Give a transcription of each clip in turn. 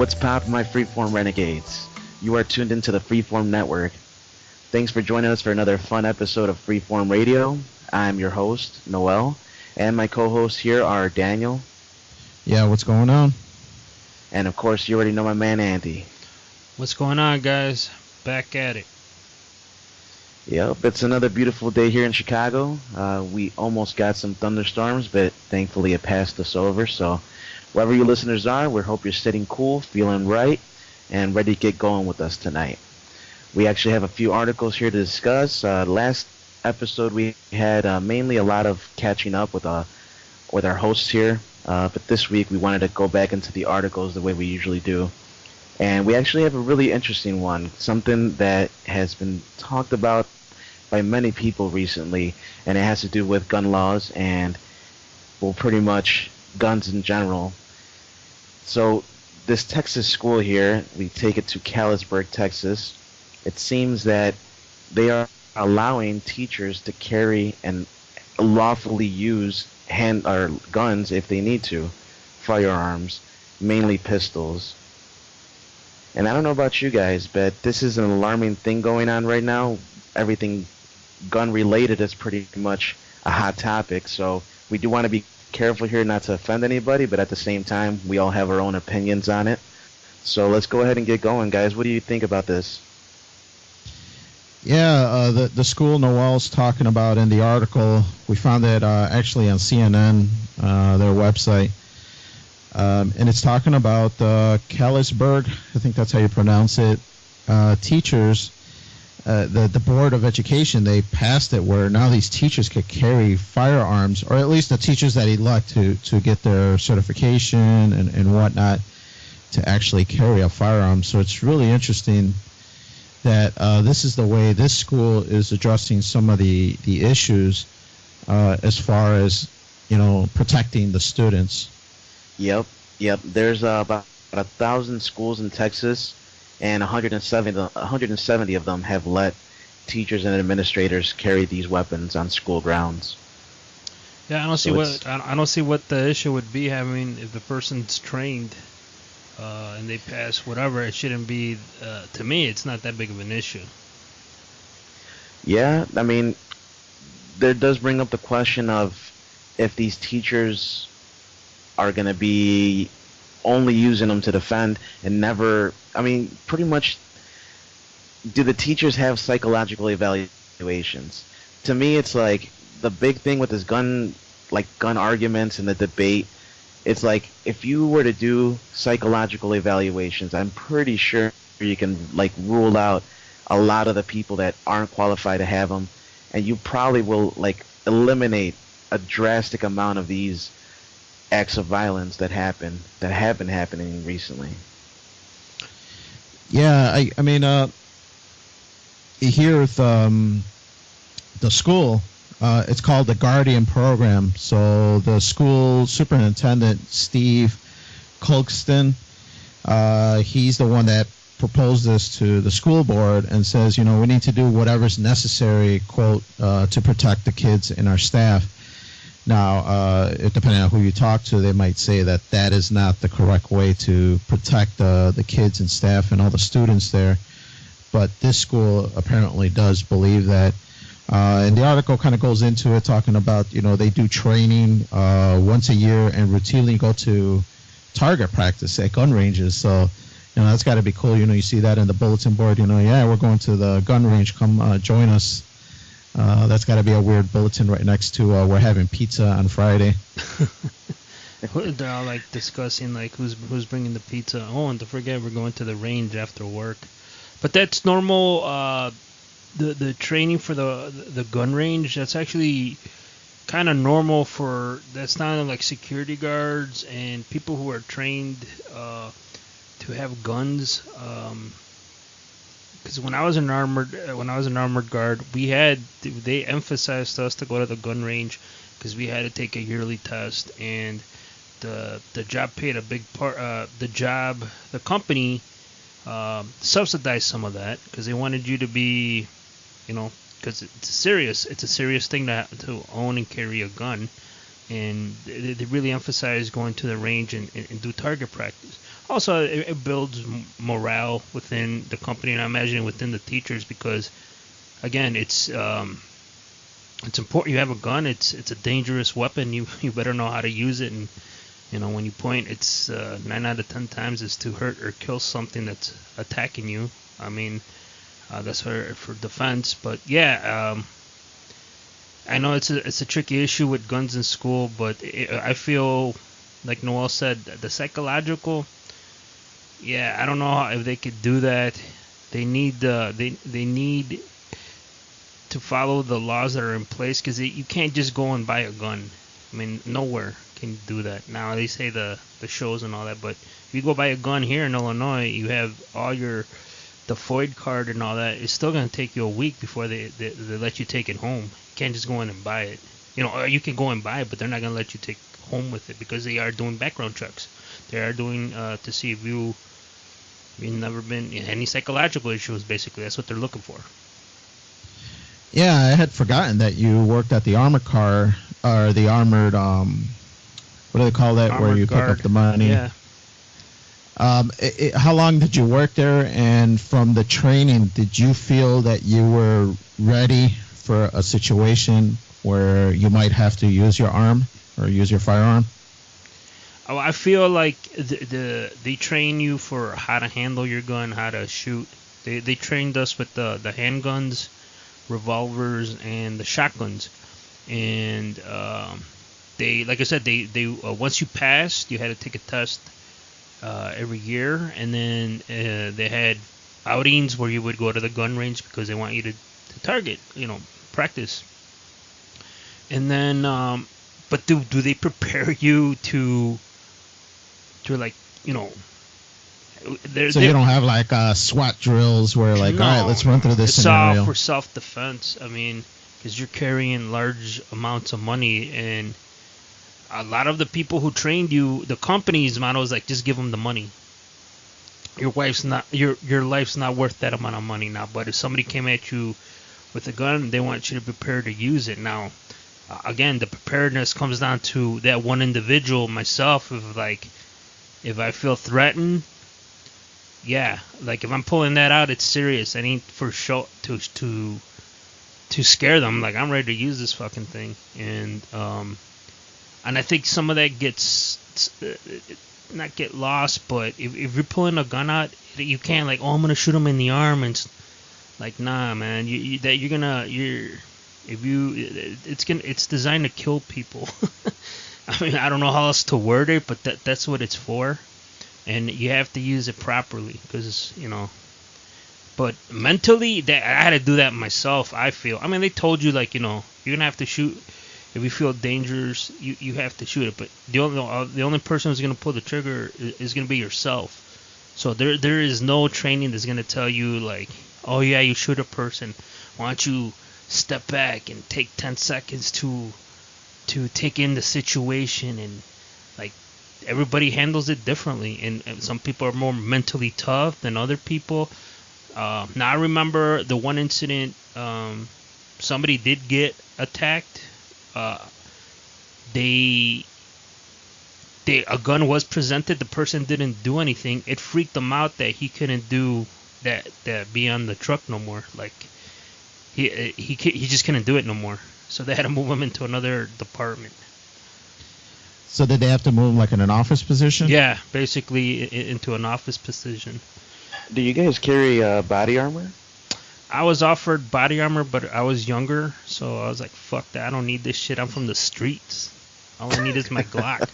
What's poppin', my Freeform Renegades? You are tuned into the Freeform Network. Thanks for joining us for another fun episode of Freeform Radio. I'm your host, Noel, and my co-hosts here are Daniel. Yeah, what's going on? And of course, you already know my man, Andy. What's going on, guys? Back at it. Yep, it's another beautiful day here in Chicago. We almost got some thunderstorms, but thankfully it passed us over. So wherever you listeners are, we hope you're sitting cool, feeling right, and ready to get going with us tonight. We actually have a few articles here to discuss. Last episode we had mainly a lot of catching up with our hosts here, but this week we wanted to go back into the articles the way we usually do. And we actually have a really interesting one, something that has been talked about by many people recently, and it has to do with gun laws and, well, pretty much guns in general. So this Texas school here, we take it to Callisburg, Texas. It seems that they are allowing teachers to carry and lawfully use guns if they need to, firearms, mainly pistols. And I don't know about you guys, but this is an alarming thing going on right now. Everything gun-related is pretty much a hot topic, so we do want to be careful here not to offend anybody, but at the same time, we all have our own opinions on it. So let's go ahead and get going, guys. What do you think about this? Yeah, the school Noel's talking about in the article, we found that actually on CNN, their website. And it's talking about Callisburg, I think that's how you pronounce it, teachers, the Board of Education, they passed it where now these teachers could carry firearms, or at least the teachers that elect to get their certification and whatnot to actually carry a firearm. So it's really interesting that this is the way this school is addressing some of the issues as far as, protecting the students. Yep. There's about 1,000 schools in Texas, and 170 of them have let teachers and administrators carry these weapons on school grounds. Yeah, I don't see what the issue would be. I mean, if the person's trained and they pass whatever, it shouldn't be. To me, it's not that big of an issue. Yeah, I mean, there does bring up the question of if these teachers are going to be only using them to defend and never, pretty much, do the teachers have psychological evaluations? To me, it's like the big thing with this gun arguments and the debate, it's like if you were to do psychological evaluations, I'm pretty sure you can rule out a lot of the people that aren't qualified to have them, and you probably will eliminate a drastic amount of these acts of violence that have been happening recently. Yeah, I mean, here with the school, it's called the Guardian Program. So the school superintendent, Steve Colkston, he's the one that proposed this to the school board and says, we need to do whatever's necessary, quote, to protect the kids and our staff. Now, depending on who you talk to, they might say that is not the correct way to protect the kids and staff and all the students there. But this school apparently does believe that. And the article kind of goes into it, talking about, they do training once a year and routinely go to target practice at gun ranges. So, that's got to be cool. You see that in the bulletin board, yeah, we're going to the gun range. Come join us. That's got to be a weird bulletin right next to we're having pizza on Friday. They're all discussing who's bringing the pizza. Oh, and to forget, we're going to the range after work. But that's normal. The training for the gun range, that's actually kind of normal that's not security guards and people who are trained to have guns. Because when I was an armored guard, they emphasized us to go to the gun range because we had to take a yearly test, and the job paid a big part. The company subsidized some of that because they wanted you to be, because it's a serious thing to own and carry a gun, and they really emphasize going to the range and do target practice. Also, it builds morale within the company, and I imagine within the teachers, because again, it's important. You have a gun. It's a dangerous weapon. You better know how to use it, and when you point, it's 9 out of 10 times is to hurt or kill something that's attacking you. I mean, that's for defense. But yeah, I know it's a tricky issue with guns in school, but I feel like Noel said, the psychological. Yeah, I don't know if they could do that. They need they need to follow the laws that are in place, because you can't just go and buy a gun. I mean, nowhere can do that. Now they say the shows and all that, but if you go buy a gun here in Illinois, you have all the FOID card and all that. It's still gonna take you a week before they let you take it home. You can't just go in and buy it. Or you can go and buy it, but they're not gonna let you take home with it, because they are doing background checks. They are doing to see if you've never been in any psychological issues. Basically, that's what they're looking for. Yeah, I had forgotten that you worked at the armored car, or the armored, what do they call that, Armored where you guard. pick up the money? Yeah. How long did you work there? And from the training, did you feel that you were ready for a situation where you might have to use your arm or use your firearm? Oh, I feel like they train you for how to handle your gun, how to shoot. They trained us with the handguns, revolvers, and the shotguns. And they, like I said, they once you passed, you had to take a test every year, and then they had outings where you would go to the gun range because they want you to target, practice. And then, but do they prepare you to like, So you don't have like SWAT drills where like, no, all right, let's run through this it's scenario. all for self-defense. I mean, because you're carrying large amounts of money, and a lot of the people who trained you, the company's motto is like, just give them the money. Your life's not worth that amount of money now. But if somebody came at you with a gun, they want you to prepare to use it. Now, again, the preparedness comes down to that one individual, myself. If I feel threatened, yeah, like if I'm pulling that out, it's serious. I need for sure to scare them. Like, I'm ready to use this fucking thing, and I think some of that gets not get lost, but if you're pulling a gun out, you can't like, oh, I'm gonna shoot him in the arm, and like, nah, man, it's designed to kill people. I mean, I don't know how else to word it, but that's what it's for. And you have to use it properly, because but mentally, I had to do that myself. I feel. I mean, they told you like, you're gonna have to shoot if you feel dangerous. You have to shoot it, but the only person who's gonna pull the trigger is gonna be yourself. So there is no training that's gonna tell you like, oh yeah, you shoot a person. Why don't you step back and take 10 seconds to take in the situation, and like, everybody handles it differently, and some people are more mentally tough than other people. Now I remember the one incident, somebody did get attacked. A gun was presented. The person didn't do anything. It freaked them out that he couldn't do that be on the truck no more. Like, he just couldn't do it no more. So they had to move him into another department. So did they have to move him like in an office position? Yeah, basically into an office position. Do you guys carry body armor? I was offered body armor, but I was younger, so I was like, fuck that, I don't need this shit. I'm from the streets. All I need is my Glock.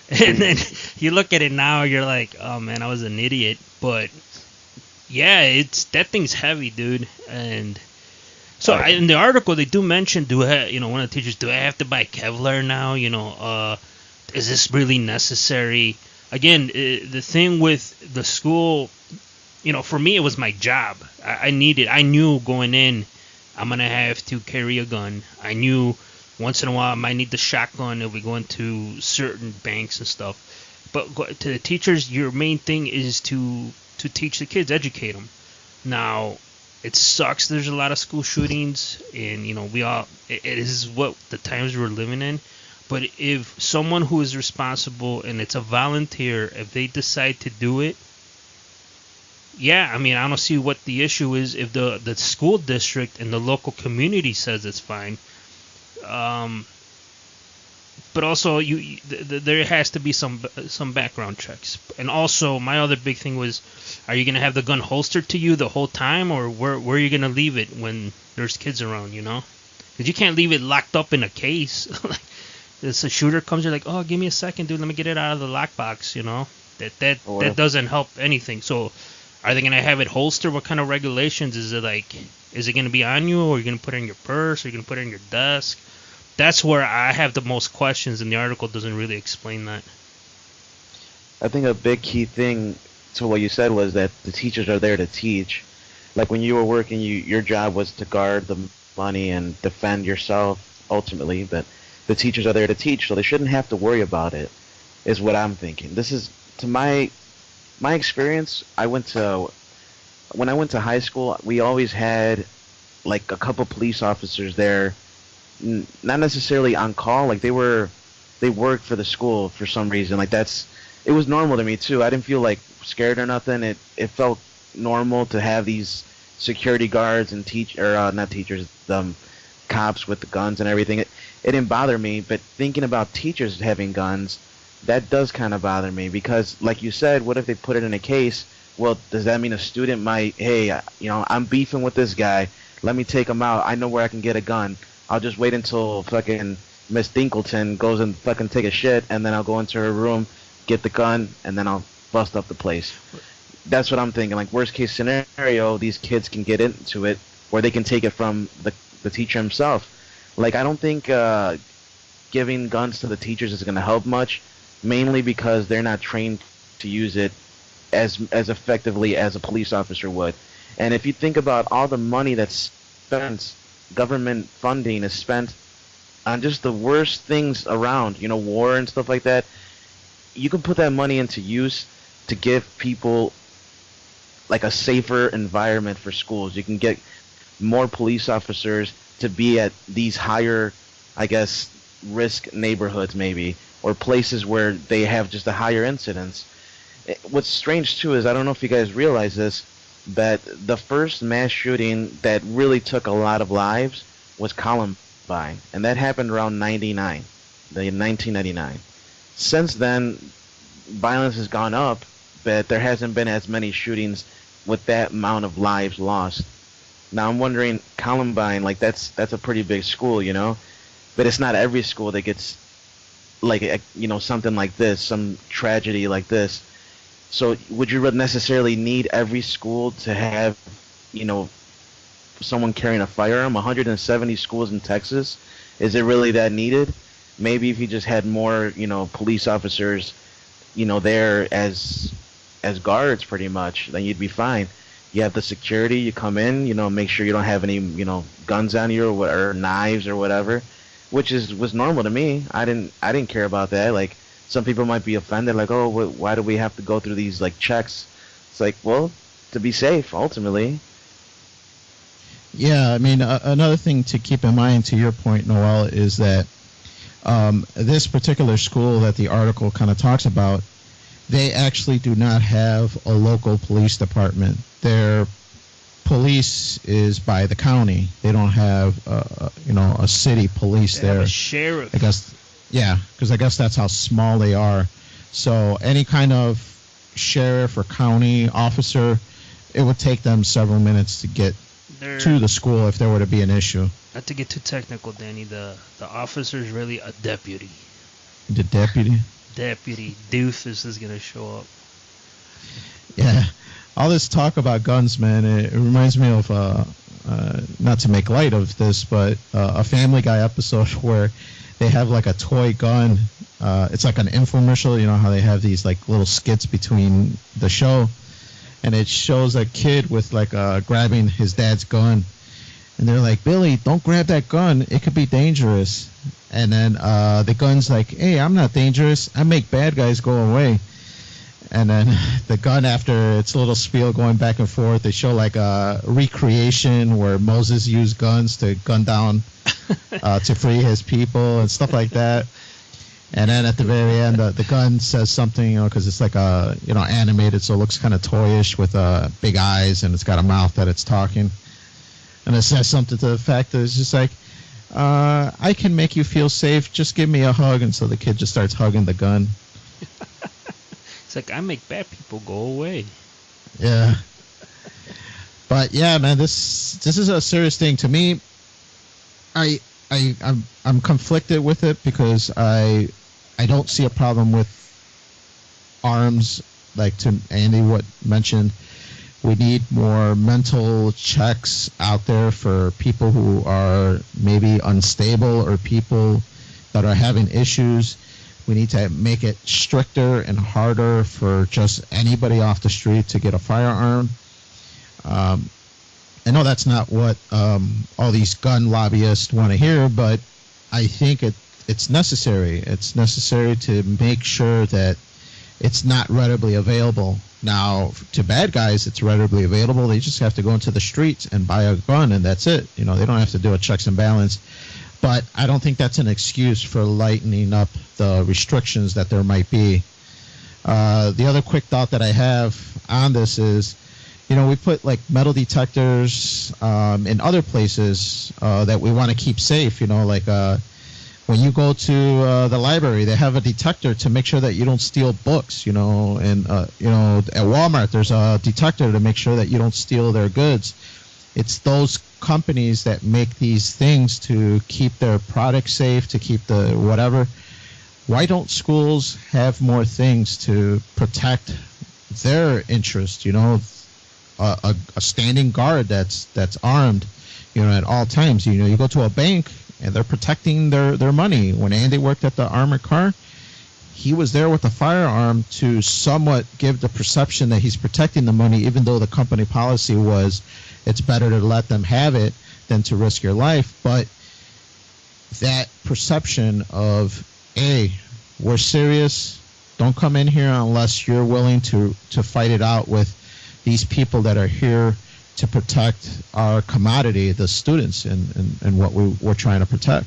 And then you look at it now, you're like, oh man, I was an idiot. But yeah, that thing's heavy, dude. And so in the article, they do mention, one of the teachers, do I have to buy Kevlar now? Is this really necessary? Again, the thing with the school, for me, it was my job. I knew going in, I'm going to have to carry a gun. I knew once in a while I might need the shotgun if we go into certain banks and stuff. But to the teachers, your main thing is to teach the kids, educate them. Now, it sucks. There's a lot of school shootings, and it is what the times we're living in. But if someone who is responsible and it's a volunteer, if they decide to do it, yeah, I mean, I don't see what the issue is if the school district and the local community says it's fine. But also, there has to be some background checks. And also, my other big thing was, are you gonna have the gun holstered to you the whole time, or where are you gonna leave it when there's kids around? You know, because you can't leave it locked up in a case. Like, if a shooter comes, you're like, oh, give me a second, dude, let me get it out of the lockbox. You know, that doesn't help anything. So, are they gonna have it holstered? What kind of regulations is it like? Is it gonna be on you, or are you gonna put it in your purse, or are you gonna put it in your desk? That's where I have the most questions, and the article doesn't really explain that. I think a big key thing to what you said was that the teachers are there to teach. Like when you were working, your job was to guard the money and defend yourself ultimately, but the teachers are there to teach, so they shouldn't have to worry about it, is what I'm thinking. This is, to my experience, when I went to high school, we always had like a couple police officers there, not necessarily on call, like they worked for the school for some reason. Like it was normal to me too. I didn't feel like scared or nothing. It felt normal to have these security guards and not teachers, cops with the guns and everything. It didn't bother me, but thinking about teachers having guns, that does kind of bother me, because like you said, what if they put it in a case? Well, does that mean a student might, hey, I'm beefing with this guy, let me take him out, I know where I can get a gun, I'll just wait until fucking Miss Dinkleton goes and fucking take a shit, and then I'll go into her room, get the gun, and then I'll bust up the place. That's what I'm thinking. Like, worst case scenario, these kids can get into it, or they can take it from the teacher himself. Like, I don't think giving guns to the teachers is going to help much, mainly because they're not trained to use it as effectively as a police officer would. And if you think about all the money that's spent, government funding is spent on just the worst things around, war and stuff like that. You can put that money into use to give people like a safer environment for schools. You can get more police officers to be at these higher, I guess, risk neighborhoods maybe, or places where they have just a higher incidence. What's strange too is, I don't know if you guys realize this, but the first mass shooting that really took a lot of lives was Columbine, and that happened around 1999. Since then, violence has gone up, but there hasn't been as many shootings with that amount of lives lost. Now I'm wondering, Columbine, like that's a pretty big school, but it's not every school that gets like something like this, some tragedy like this. So would you necessarily need every school to have, someone carrying a firearm? 170 schools in Texas, is it really that needed? Maybe if you just had more, police officers, there as guards pretty much, then you'd be fine. You have the security, you come in, make sure you don't have any, guns on you or knives or whatever, which was normal to me. I didn't care about that. Like, some people might be offended, like, oh, why do we have to go through these like checks? It's like, well, to be safe ultimately. Yeah, I mean, another thing to keep in mind, to your point, Noel, is that this particular school that the article kind of talks about, they actually do not have a local police department. Their police is by the county. They don't have, a city police they there. Have a sheriff. I guess, yeah, because I guess that's how small they are. So any kind of sheriff or county officer, it would take them several minutes to get to the school if there were to be an issue. Not to get too technical, Danny, the officer is really a deputy. The deputy? Deputy Doofus is going to show up. Yeah. All this talk about guns, man, it reminds me of, not to make light of this, but a Family Guy episode where they have like a toy gun. It's like an infomercial, how they have these like little skits between the show. And it shows a kid with like grabbing his dad's gun. And they're like, Billy, don't grab that gun. It could be dangerous. And then the gun's like, hey, I'm not dangerous. I make bad guys go away. And then the gun, after its little spiel going back and forth, they show like a recreation where Moses used guns to gun down to free his people and stuff like that. And then at the very end, the gun says something, because it's like animated, so it looks kind of toyish with big eyes, and it's got a mouth that it's talking. And it says something to the fact that it's just like, I can make you feel safe. Just give me a hug. And so the kid just starts hugging the gun. It's like, I make bad people go away. Yeah. But yeah, man, this is a serious thing to me. I'm conflicted with it because I don't see a problem with arms, like to Andy what mentioned. We need more mental checks out there for people who are maybe unstable or people that are having issues. We need to make it stricter and harder for just anybody off the street to get a firearm. I know that's not what all these gun lobbyists want to hear, but I think it's necessary. It's necessary to make sure that it's not readily available. Now, to bad guys, it's readily available. They just have to go into the streets and buy a gun, and that's it. They don't have to do a checks and balance. But I don't think that's an excuse for lightening up the restrictions that there might be. The other quick thought that I have on this is, we put like metal detectors in other places that we want to keep safe. When you go to the library, they have a detector to make sure that you don't steal books. And at Walmart, there's a detector to make sure that you don't steal their goods. It's those companies that make these things to keep their products safe, to keep the whatever. Why don't schools have more things to protect their interest? A standing guard that's armed, at all times. You go to a bank and they're protecting their money. When Andy worked at the armored car, he was there with a firearm to somewhat give the perception that he's protecting the money, even though the company policy was it's better to let them have it than to risk your life. But that perception of, hey, we're serious, don't come in here unless you're willing to fight it out with these people that are here to protect our commodity, the students, and what we're trying to protect.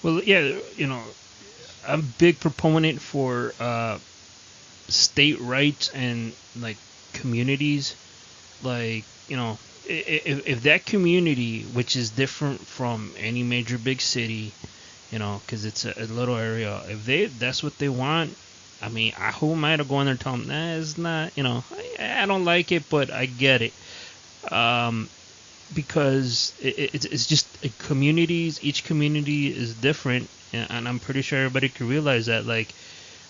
Well, yeah, I'm a big proponent for state rights and like communities. Like, if that community, which is different from any major big city, because it's a little area, if that's what they want, I mean, who am I to go in there and tell them, nah, it's not, I don't like it, but I get it. Because it's just communities, each community is different, and I'm pretty sure everybody can realize that. Like,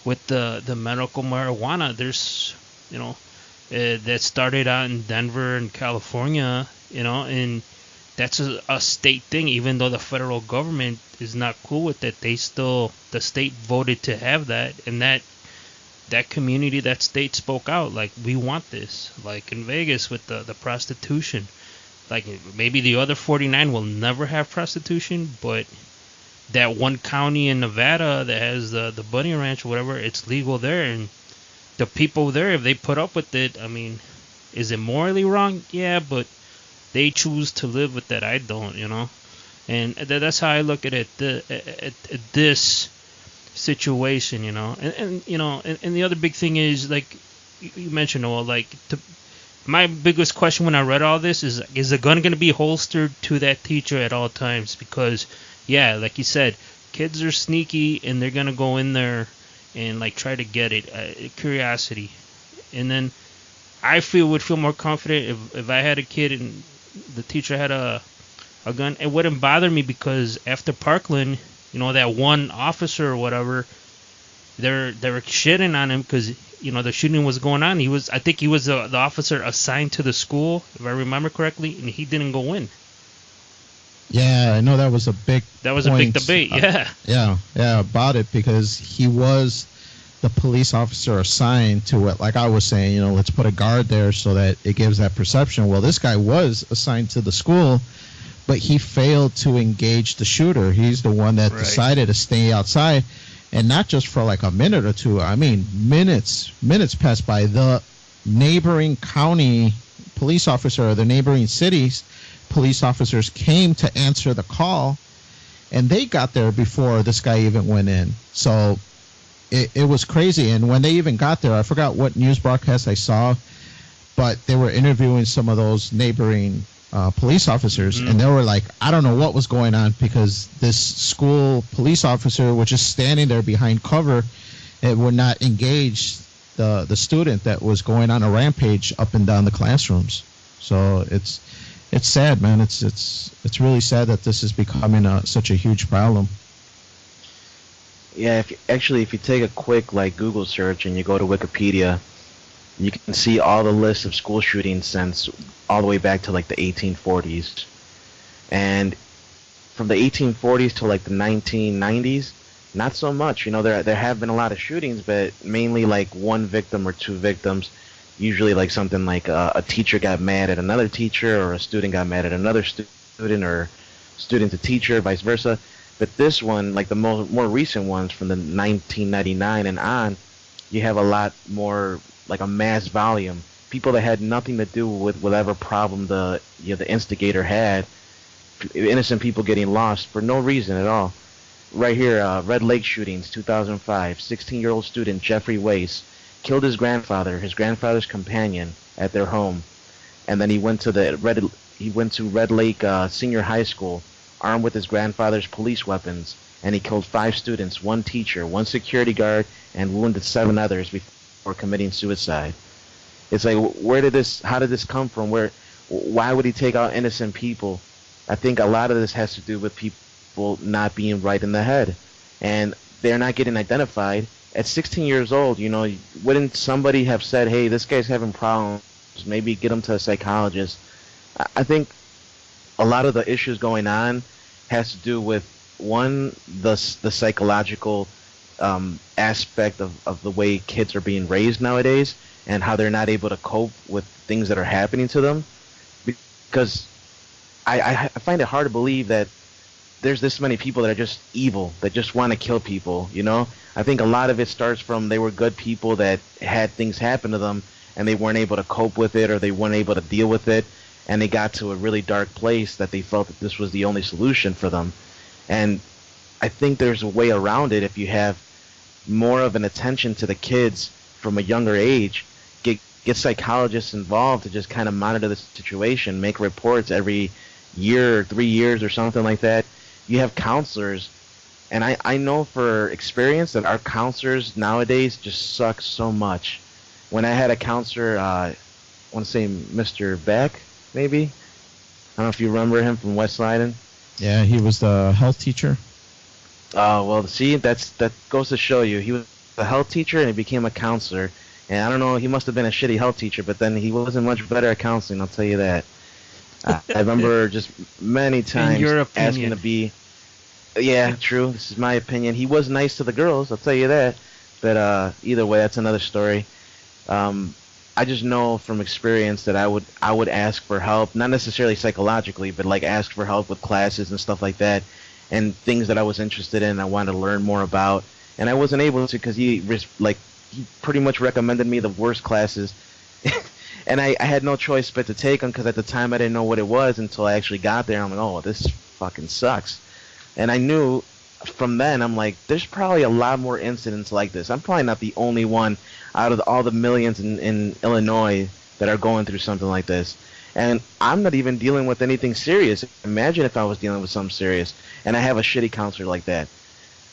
with the medical marijuana, there's, that started out in Denver and California, and that's a state thing. Even though the federal government is not cool with it, the state voted to have that, and that community, that state spoke out, like, we want this. Like in Vegas with the prostitution, like maybe the other 49 will never have prostitution, but that one county in Nevada that has the bunny ranch or whatever, it's legal there, and the people there, if they put up with it, I mean, is it morally wrong? Yeah, but they choose to live with that. I don't, and that's how I look at it. At this situation, and the other big thing is, like you mentioned, Noah, like my biggest question when I read all this is the gun going to be holstered to that teacher at all times? Because, yeah, like you said, kids are sneaky and they're going to go in there and like try to get it, curiosity. And then I would feel more confident if I had a kid and the teacher had a gun. It wouldn't bother me, because after Parkland, that one officer or whatever, they were shitting on him because the shooting was going on. I think he was the officer assigned to the school, if I remember correctly, and he didn't go in. Yeah, I know that was a big a big debate. Yeah, about it, because he was the police officer assigned to it. Like I was saying, let's put a guard there so that it gives that perception. Well, this guy was assigned to the school, but he failed to engage the shooter. He's the one that decided to stay outside, and not just for like a minute or two. I mean, minutes passed by. The neighboring county police officer or the neighboring cities police officers came to answer the call, and they got there before this guy even went in. So it was crazy. And when they even got there, I forgot what news broadcast I saw, but they were interviewing some of those neighboring police officers, and they were like, I don't know what was going on, because this school police officer was just standing there behind cover and would not engage the student that was going on a rampage up and down the classrooms. So it's sad, man. It's really sad that this is becoming such a huge problem. Yeah, if you take a quick like Google search and you go to Wikipedia, you can see all the lists of school shootings since all the way back to like the 1840s. And from the 1840s to like the 1990s, not so much. You know, there have been a lot of shootings, but mainly like one victim or two victims. Usually like something like a teacher got mad at another teacher, or a student got mad at another student, or student to teacher, vice versa. But this one, like the more recent ones from the 1999 and on, you have a lot more, like a mass volume. People that had nothing to do with whatever problem the instigator had. Innocent people getting lost for no reason at all. Right here, Red Lake shootings, 2005. 16-year-old student Jeffrey Wace killed his grandfather's companion at their home, and then he went to Red Lake Senior High School armed with his grandfather's police weapons, and he killed 5 students, 1 teacher, 1 security guard, and wounded 7 others before committing suicide. It's like, how did this come from? Why would he take out innocent people? I think a lot of this has to do with people not being right in the head, and they're not getting identified. At 16 years old, you know, wouldn't somebody have said, hey, this guy's having problems, maybe get him to a psychologist? I think a lot of the issues going on has to do with, one, the psychological aspect of the way kids are being raised nowadays, and how they're not able to cope with things that are happening to them. Because I find it hard to believe that there's this many people that are just evil, that just want to kill people, you know? I think a lot of it starts from they were good people that had things happen to them, and they weren't able to cope with it, or they weren't able to deal with it, and they got to a really dark place that they felt that this was the only solution for them. And I think there's a way around it if you have more of an attention to the kids from a younger age, get psychologists involved to just kind of monitor the situation, make reports every year or 3 years or something like that. You have counselors, and I know for experience that our counselors nowadays just suck so much. When I had a counselor, I want to say Mr. Beck, maybe? I don't know if you remember him from West Leiden. Yeah, he was the health teacher. Well, see, that goes to show you. He was a health teacher and he became a counselor. And I don't know, he must have been a shitty health teacher, but then he wasn't much better at counseling, I'll tell you that. I remember just many times asking to be... Yeah, true. This is my opinion. He was nice to the girls, I'll tell you that. But either way, that's another story. I just know from experience that I would ask for help, not necessarily psychologically, but like ask for help with classes and stuff like that, and things that I was interested in, I wanted to learn more about, and I wasn't able to because he pretty much recommended me the worst classes, and I had no choice but to take them because at the time I didn't know what it was until I actually got there. I'm like, oh, this fucking sucks, and I knew from then, I'm like, there's probably a lot more incidents like this. I'm probably not the only one out of all the millions in Illinois that are going through something like this. And I'm not even dealing with anything serious. Imagine if I was dealing with something serious, and I have a shitty counselor like that.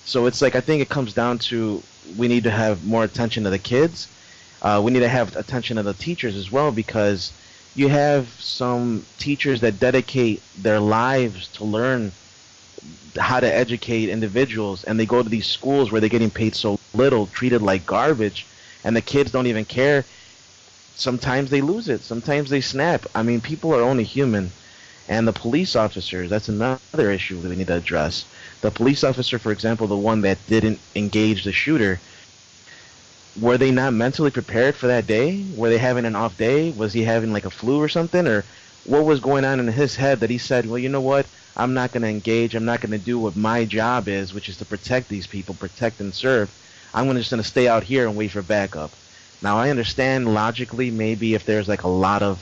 So it's like, I think it comes down to we need to have more attention to the kids. We need to have attention to the teachers as well, because you have some teachers that dedicate their lives to learn how to educate individuals, and they go to these schools where they're getting paid so little, treated like garbage, and the kids don't even care. Sometimes they lose it. Sometimes they snap. I mean, people are only human. And the police officers, that's another issue that we need to address. The police officer, for example, the one that didn't engage the shooter, were they not mentally prepared for that day? Were they having an off day? Was he having like a flu or something? Or what was going on in his head that he said, well, you know what? I'm not going to engage. I'm not going to do what my job is, which is to protect these people, protect and serve. I'm just going to stay out here and wait for backup. Now, I understand logically maybe if there's like a lot of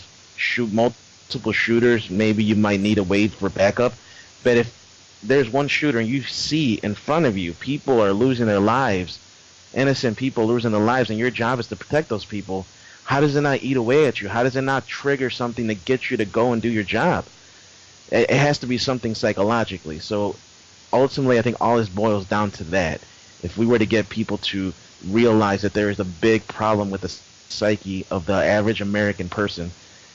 multiple shooters, maybe you might need to wait for backup. But if there's one shooter and you see in front of you people are losing their lives, innocent people losing their lives, and your job is to protect those people, how does it not eat away at you? How does it not trigger something to get you to go and do your job? It has to be something psychologically. So ultimately, I think all this boils down to that. If we were to get people to realize that there is a big problem with the psyche of the average American person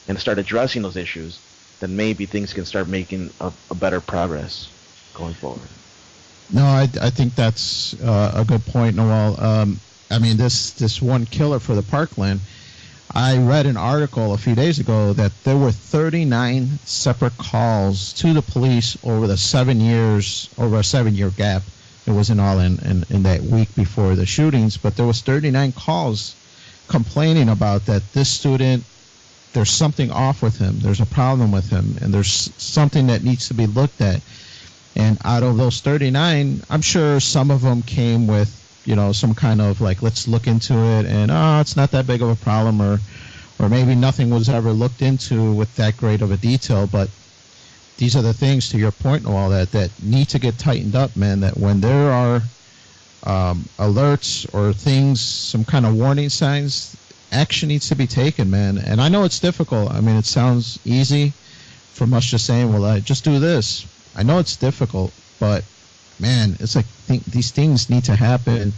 and start addressing those issues, then maybe things can start making a better progress going forward. No, I think that's a good point, Noel. I mean, this one killer for the parkland, I read an article a few days ago that there were 39 separate calls to the police over the 7 years, over a 7-year gap. It wasn't all in that week before the shootings, but there was 39 calls complaining about that this student, there's something off with him, there's a problem with him, and there's something that needs to be looked at. And out of those 39, I'm sure some of them came with, some kind of like, let's look into it, and it's not that big of a problem, or maybe nothing was ever looked into with that great of a detail. But these are the things, to your point, Noel, that need to get tightened up, man. That when there are alerts or things, some kind of warning signs, action needs to be taken, man. And I know it's difficult. I mean, it sounds easy from us just saying, well, just do this. I know it's difficult, but man, it's like these things need to happen.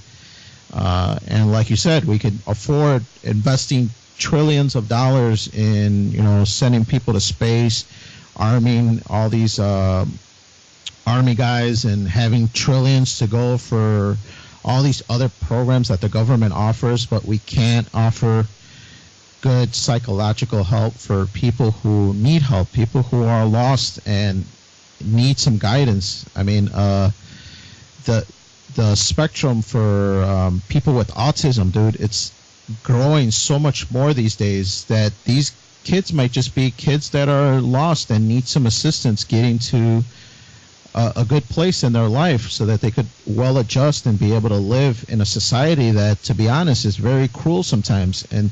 And like you said, we could afford investing trillions of dollars in, sending people to space, arming all these army guys, and having trillions to go for all these other programs that the government offers, but we can't offer good psychological help for people who need help, people who are lost and need some guidance. I mean, the spectrum for people with autism, dude, it's growing so much more these days that these kids might just be kids that are lost and need some assistance getting to a good place in their life so that they could well adjust and be able to live in a society that, to be honest, is very cruel sometimes. And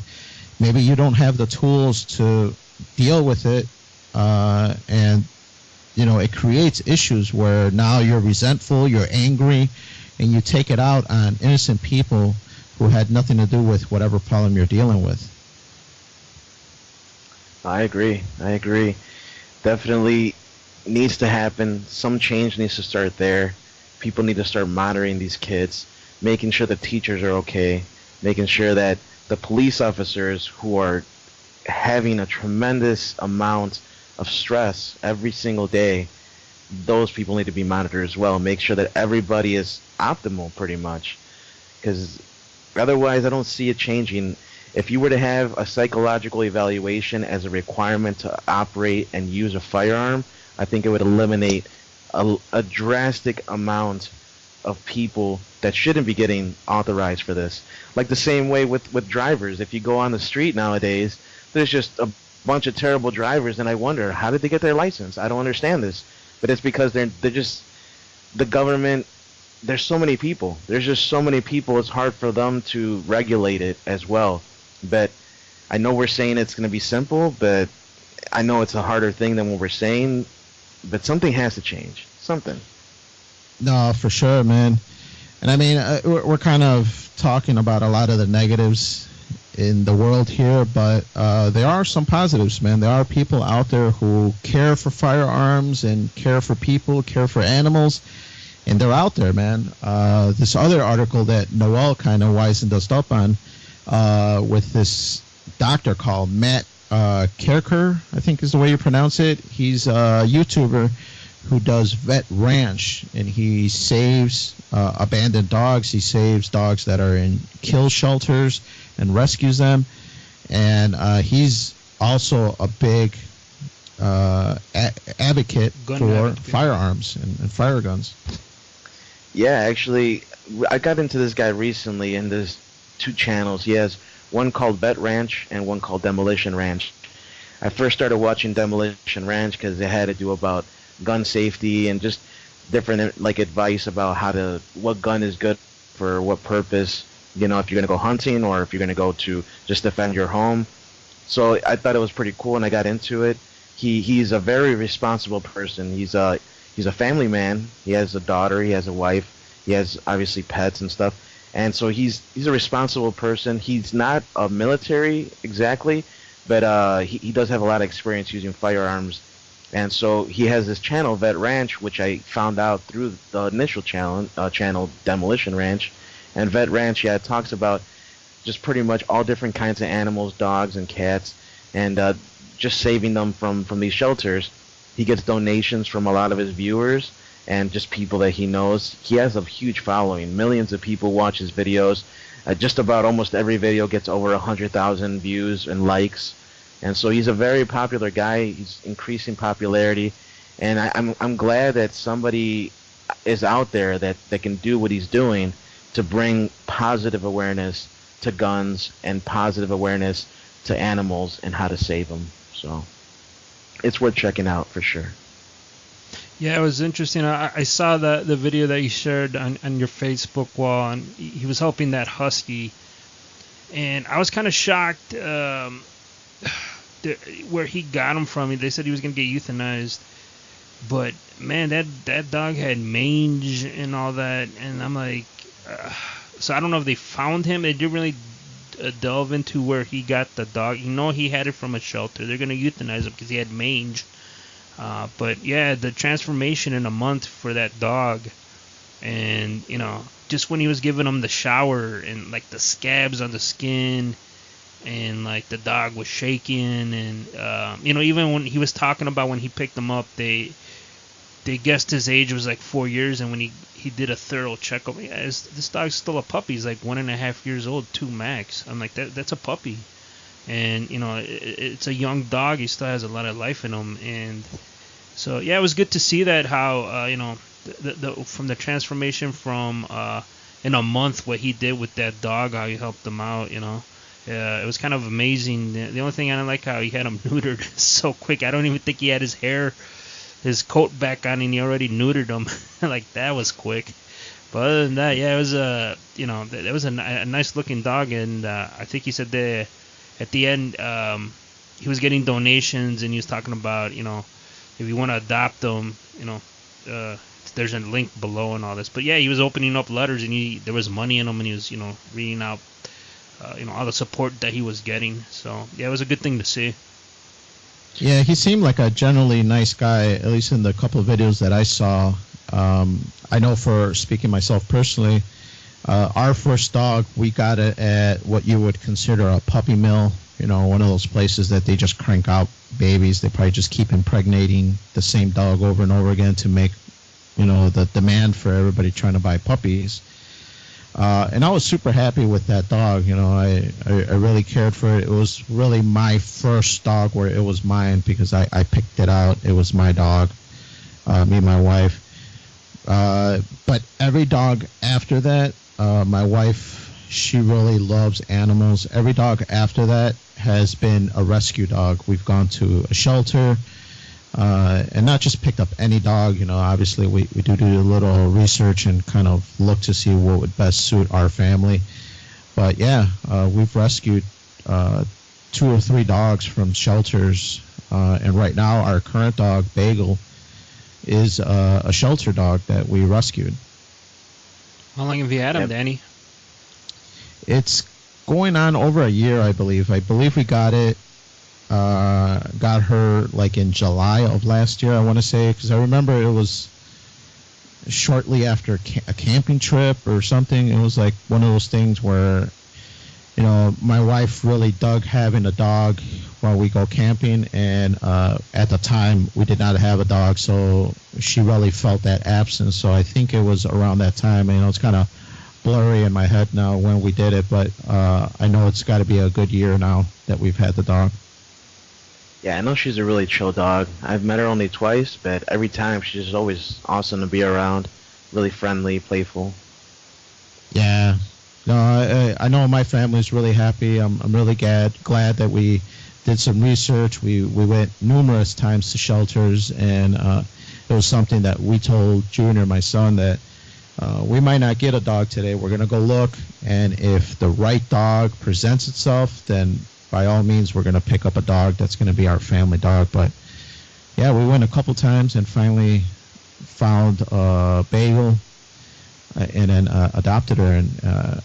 maybe you don't have the tools to deal with it, and it creates issues where now you're resentful, you're angry, and you take it out on innocent people who had nothing to do with whatever problem you're dealing with. I agree. Definitely needs to happen. Some change needs to start there. People need to start monitoring these kids, making sure the teachers are okay, making sure that the police officers who are having a tremendous amount of stress every single day, those people need to be monitored as well. Make sure that everybody is optimal, pretty much, because otherwise I don't see it changing. If you were to have a psychological evaluation as a requirement to operate and use a firearm, I think it would eliminate a drastic amount of people that shouldn't be getting authorized for this. Like the same way with drivers. If you go on the street nowadays, there's just a bunch of terrible drivers, and I wonder, how did they get their license? I don't understand this. But it's because they're just, the government, there's so many people. There's just so many people, it's hard for them to regulate it as well. But I know we're saying it's going to be simple, but I know it's a harder thing than what we're saying. But something has to change. Something. No, for sure, man. And I mean, we're kind of talking about a lot of the negatives in the world here, but there are some positives, man. There are people out there who care for firearms and care for people, care for animals, and they're out there, man. This other article that Noel kind of wisened us up on, with this doctor called Matt Kerker, I think is the way you pronounce it. He's a YouTuber who does Vet Ranch, and he saves abandoned dogs. He saves dogs that are in kill shelters and rescues them. And he's also a big advocate for firearms and fire guns. Yeah, actually, I got into this guy recently, and there's two channels. He has one called Vet Ranch and one called Demolition Ranch. I first started watching Demolition Ranch because it had to do about gun safety and just different like advice about what gun is good for what purpose, if you're going to go hunting or if you're going to go to just defend your home. So I thought it was pretty cool, and I got into it. He's a very responsible person. he's a family man. He has a daughter. He has a wife. He has obviously pets and stuff. And so he's a responsible person. He's not a military exactly, but he does have a lot of experience using firearms. And so he has this channel, Vet Ranch, which I found out through the initial channel Demolition Ranch. And Vet Ranch, yeah, it talks about just pretty much all different kinds of animals, dogs and cats, and just saving them from these shelters. He gets donations from a lot of his viewers and just people that he knows. He has a huge following. Millions of people watch his videos. Just about almost every video gets over 100,000 views and likes. And so he's a very popular guy. He's increasing popularity. And I'm glad that somebody is out there that can do what he's doing to bring positive awareness to guns and positive awareness to animals and how to save them. So it's worth checking out for sure. Yeah, it was interesting. I saw the video that you shared on your Facebook wall, and he was helping that husky. And I was kind of shocked where he got him from. They said he was going to get euthanized. But, man, that dog had mange and all that. And I'm like, so I don't know if they found him. They didn't really delve into where he got the dog. You know he had it from a shelter. They're going to euthanize him because he had mange. But yeah, the transformation in a month for that dog, and just when he was giving him the shower and like the scabs on the skin, and like the dog was shaking, and even when he was talking about when he picked him up, they guessed his age was like 4 years, and when he did a thorough checkup, yeah, this dog's still a puppy. He's like 1.5 years old, 2 max. I'm like that's a puppy. And it's a young dog. He still has a lot of life in him, and so yeah, it was good to see that how the from the transformation from in a month what he did with that dog, how he helped him out. It was kind of amazing. The only thing I didn't like how he had him neutered so quick. I don't even think he had his coat back on, and he already neutered him. Like that was quick. But other than that, yeah, it was that was a nice looking dog, and I think he said that at the end, he was getting donations, and he was talking about, if you want to adopt them, there's a link below and all this. But yeah, he was opening up letters, and there was money in them, and he was, reading out, all the support that he was getting. So yeah, it was a good thing to see. Yeah, he seemed like a generally nice guy, at least in the couple of videos that I saw. I know, for speaking myself personally, our first dog, we got it at what you would consider a puppy mill, one of those places that they just crank out babies. They probably just keep impregnating the same dog over and over again to make, the demand for everybody trying to buy puppies. And I was super happy with that dog. I really cared for it. It was really my first dog where it was mine because I picked it out. It was my dog, me and my wife. But every dog after that, my wife, she really loves animals. Every dog after that has been a rescue dog. We've gone to a shelter, and not just picked up any dog. Obviously we do a little research and kind of look to see what would best suit our family. But yeah, we've rescued 2 or 3 dogs from shelters, and right now our current dog, Bagel, is a shelter dog that we rescued. How long have you had him, Danny? It's going on over a year, I believe. I believe we got her like in July of last year, I want to say, because I remember it was shortly after a camping trip or something. It was like one of those things where, my wife really dug having a dog while we go camping, and at the time we did not have a dog, so she really felt that absence. So I think it was around that time. It's kind of blurry in my head now when we did it, but I know it's got to be a good year now that we've had the dog. Yeah, I know she's a really chill dog. I've met her only twice, but every time she's just always awesome to be around. Really friendly, playful. Yeah. No, I know my family's really happy. I'm really glad that we did some research. We went numerous times to shelters, and it was something that we told Junior, my son, that we might not get a dog today. We're going to go look, and if the right dog presents itself, then by all means we're going to pick up a dog that's going to be our family dog. But yeah, we went a couple times and finally found Bagel and then adopted her. And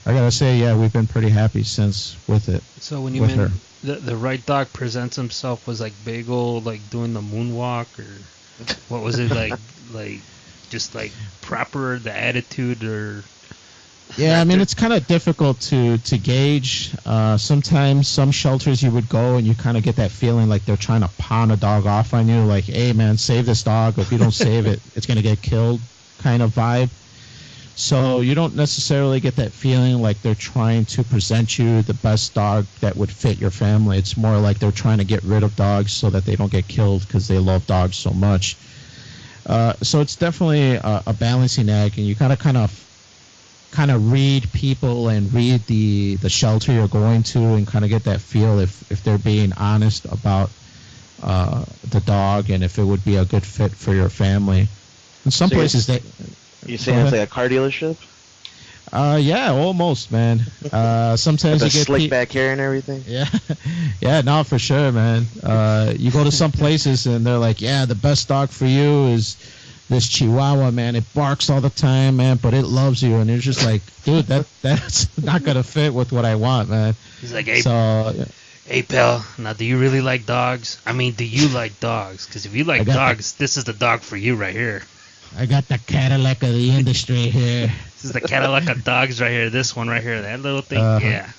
I gotta say, yeah, we've been pretty happy since with it. So when you mean the right dog presents himself, was like Bagel like doing the moonwalk, or what was it like just like proper the attitude, or? Yeah, I mean, it's kind of difficult to gauge. Sometimes some shelters you would go and you kind of get that feeling like they're trying to pawn a dog off on you, like, hey man, save this dog. If you don't save it, it's gonna get killed, kind of vibe. So you don't necessarily get that feeling like they're trying to present you the best dog that would fit your family. It's more like they're trying to get rid of dogs so that they don't get killed because they love dogs so much. So it's definitely a balancing act, and you gotta kind of read people and read the shelter you're going to and kind of get that feel if they're being honest about the dog and if it would be a good fit for your family. In some places they... You saying it's like a car dealership? Yeah, almost, man. Sometimes you get slick back hair and everything. Yeah, no, for sure, man. You go to some places and they're like, yeah, the best dog for you is this Chihuahua, man. It barks all the time, man, but it loves you. And you're just like, dude, that's not gonna fit with what I want, man. He's like, hey, pal, now do you really like dogs? I mean, do you like dogs? Because if you like dogs, this is the dog for you right here. I got the Cadillac of the industry here. This is the Cadillac of dogs right here. This one right here. That little thing. Yeah.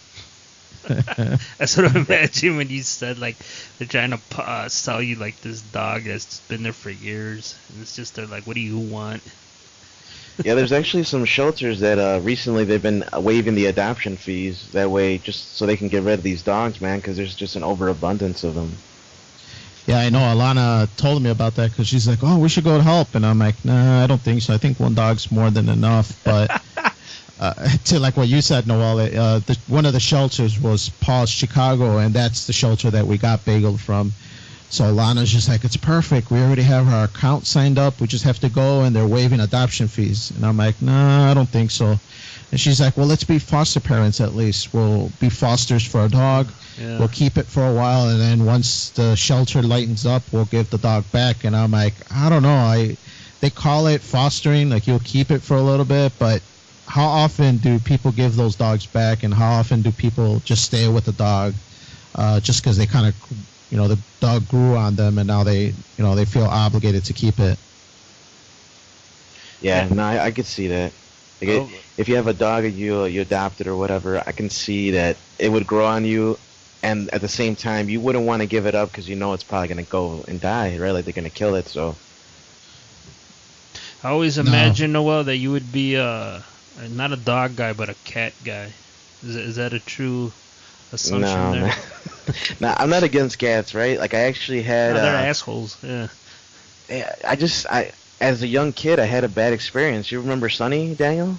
I sort of imagine when you said, like, they're trying to sell you, like, this dog that's been there for years. And it's just, they're like, what do you want? Yeah, there's actually some shelters that recently they've been waiving the adoption fees. That way, just so they can get rid of these dogs, man, because there's just an overabundance of them. Yeah, I know. Alana told me about that because she's like, oh, we should go to help. And I'm like, nah, I don't think so. I think one dog's more than enough. But to like what you said, Noel, one of the shelters was Paul's Chicago, and that's the shelter that we got Bagel from. So Alana's just like, it's perfect. We already have our account signed up. We just have to go, and they're waiving adoption fees. And I'm like, nah, I don't think so. And she's like, well, let's be foster parents at least. We'll be fosters for a dog. Yeah. We'll keep it for a while, and then once the shelter lightens up, we'll give the dog back. And I'm like, I don't know. They call it fostering, like you'll keep it for a little bit, but how often do people give those dogs back, and how often do people just stay with the dog just because they kind of, the dog grew on them, and now they feel obligated to keep it? Yeah, no, I could see that. Like if you have a dog and you adopted or whatever, I can see that it would grow on you, and at the same time, you wouldn't want to give it up because you know it's probably going to go and die, right? Like they're going to kill it, so. I always imagine, Noel, that you would be not a dog guy, but a cat guy. Is that a true assumption there? Man. No, I'm not against cats, right? Like I actually had... they're assholes, yeah. As a young kid, I had a bad experience. You remember Sonny, Daniel?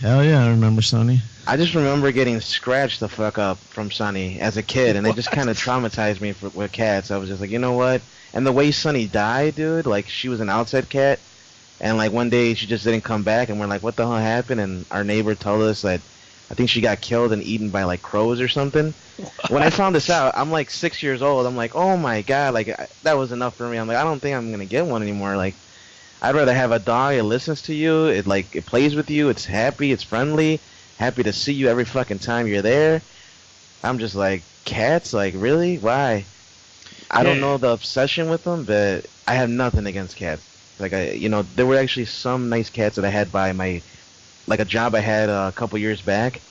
Hell yeah, I remember Sonny. I just remember getting scratched the fuck up from Sonny as a kid, and it just kind of traumatized me with cats. I was just like, you know what? And the way Sonny died, dude, like she was an outside cat, and like one day she just didn't come back, and we're like, what the hell happened? And our neighbor told us that I think she got killed and eaten by like crows or something. When I found this out, I'm like 6 years old. I'm like, oh my god, like that was enough for me. I'm like, I don't think I'm gonna get one anymore. Like, I'd rather have a dog. It listens to you. It plays with you. It's happy. It's friendly. Happy to see you every fucking time you're there. I'm just like, cats? Like, really? Why? I don't know the obsession with them, but I have nothing against cats. Like, there were actually some nice cats that I had by like a job I had a couple years back.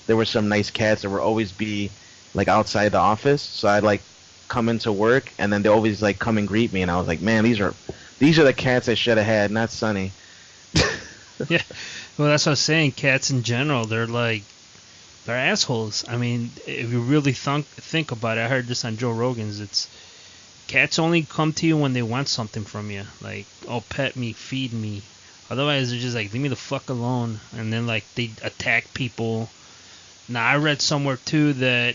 There were some nice cats that would always be like outside the office. So I'd like come into work, and then they always like come and greet me, and I was like, man, these are the cats I should have had, not Sonny. Yeah, well, that's what I was saying. Cats in general, they're assholes. I mean, if you really think about it, I heard this on Joe Rogan's. It's cats only come to you when they want something from you, like, oh, pet me, feed me. Otherwise, they're just like, leave me the fuck alone. And then like they attack people. Now I read somewhere too that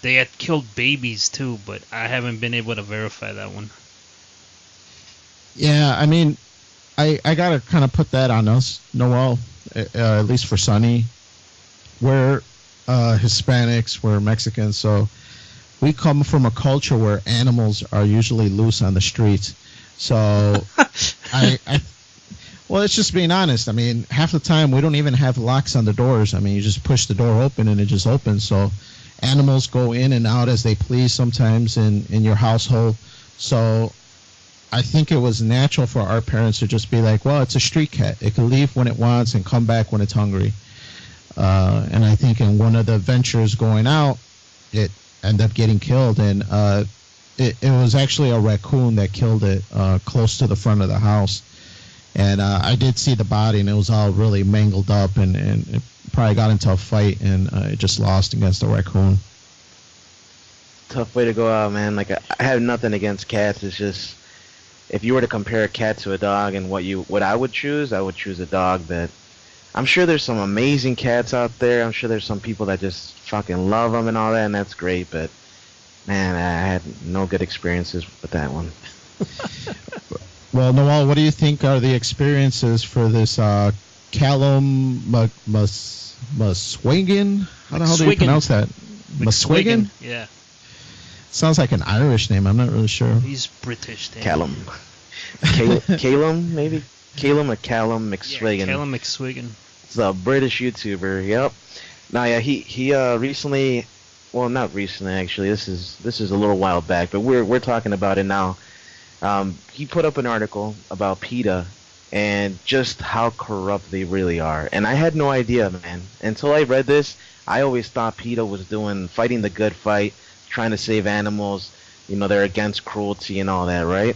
they had killed babies too, but I haven't been able to verify that one. Yeah, I mean, I gotta kind of put that on us, Noel, at least for Sonny. We're Hispanics, we're Mexicans, so we come from a culture where animals are usually loose on the streets. So I well, it's just being honest. I mean, half the time we don't even have locks on the doors. I mean, you just push the door open and it just opens. So animals go in and out as they please sometimes in your household. So I think it was natural for our parents to just be like, well, it's a street cat. It can leave when it wants and come back when it's hungry. And I think in one of the ventures going out, it ended up getting killed. And it was actually a raccoon that killed it close to the front of the house. And I did see the body, and it was all really mangled up, and it probably got into a fight, and it just lost against the raccoon. Tough way to go out, man. Like, I have nothing against cats. It's just, if you were to compare a cat to a dog and what I would choose a dog. That I'm sure there's some amazing cats out there. I'm sure there's some people that just fucking love them and all that, and that's great. But man, I had no good experiences with that one. Well, Noel, what do you think are the experiences for this Callum Muswagan? How the hell do you pronounce that? Muswagan? Yeah. Sounds like an Irish name. I'm not really sure. He's British. Callum. Callum, maybe? Callum or Callum McSwigan. Yeah, Callum McSwigan. It's a British YouTuber. Yep. Now, yeah, he recently, well, not recently actually. This is a little while back, but we're talking about it now. He put up an article about PETA and just how corrupt they really are. And I had no idea, man. Until I read this, I always thought PETA was fighting the good fight, trying to save animals. You know, they're against cruelty and all that, right?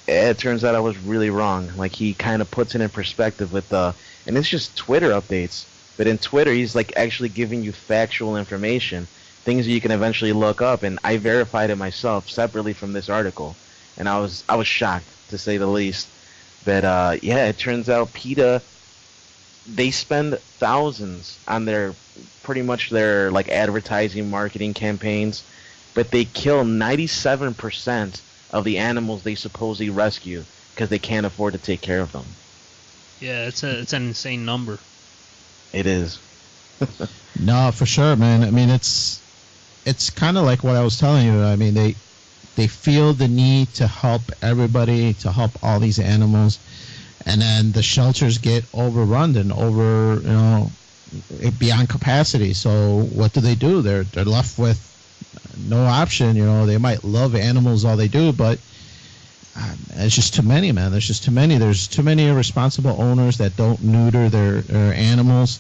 It turns out I was really wrong. Like, he kind of puts it in perspective with and it's just Twitter updates. But in Twitter, he's like actually giving you factual information, things that you can eventually look up. And I verified it myself separately from this article. And I was shocked, to say the least. But yeah, it turns out PETA, they spend thousands on pretty much their like advertising marketing campaigns, but they kill 97% of the animals they supposedly rescue because they can't afford to take care of them. Yeah, it's an insane number. It is. No, for sure, man. I mean, it's kind of like what I was telling you. I mean, they feel the need to help everybody, to help all these animals, and then the shelters get overrun and beyond capacity. So what do? They're left with no option. You know, they might love animals all they do, but it's just too many, man. There's just too many. There's too many irresponsible owners that don't neuter their animals,